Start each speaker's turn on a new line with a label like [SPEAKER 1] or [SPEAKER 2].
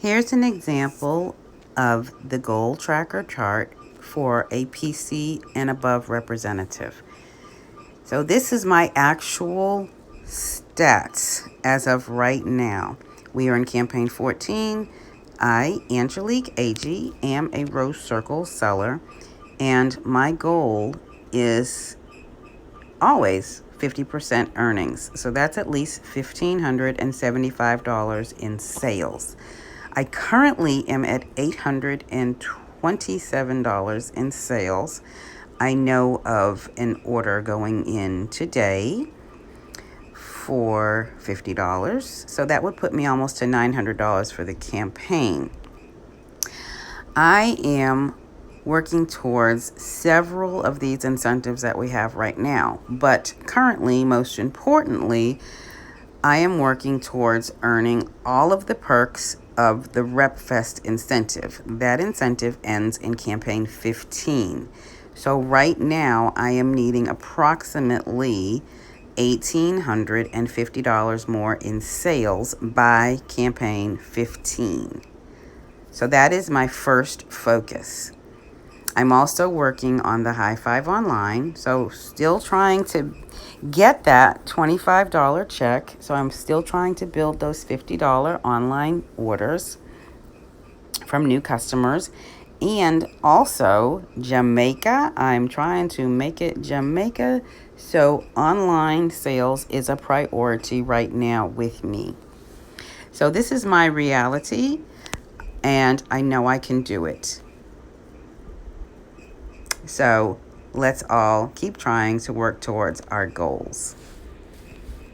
[SPEAKER 1] Here's an example of the goal tracker chart for a PC and above representative. So this is my actual stats as of right now. We are in campaign 14. I, Angelique Agee, am a Rose Circle seller, and my goal is always 50% earnings. So that's at least $1,575 in sales. I currently am at $827 in sales. I know of an order going in today for $50. So that would put me almost to $900 for the campaign. I am working towards several of these incentives that we have right now. But currently, most importantly, I am working towards earning all of the perks of the RepFest incentive. That incentive ends in campaign 15. So right now, I am needing approximately $1,850 more in sales by campaign 15. So that is my first focus. I'm also working on the High Five Online, so still trying to get that $25 check. So I'm still trying to build those $50 online orders from new customers. And also Jamaica, I'm trying to make it Jamaica. So online sales is a priority right now with me. So this is my reality, and I know I can do it. So let's all keep trying to work towards our goals.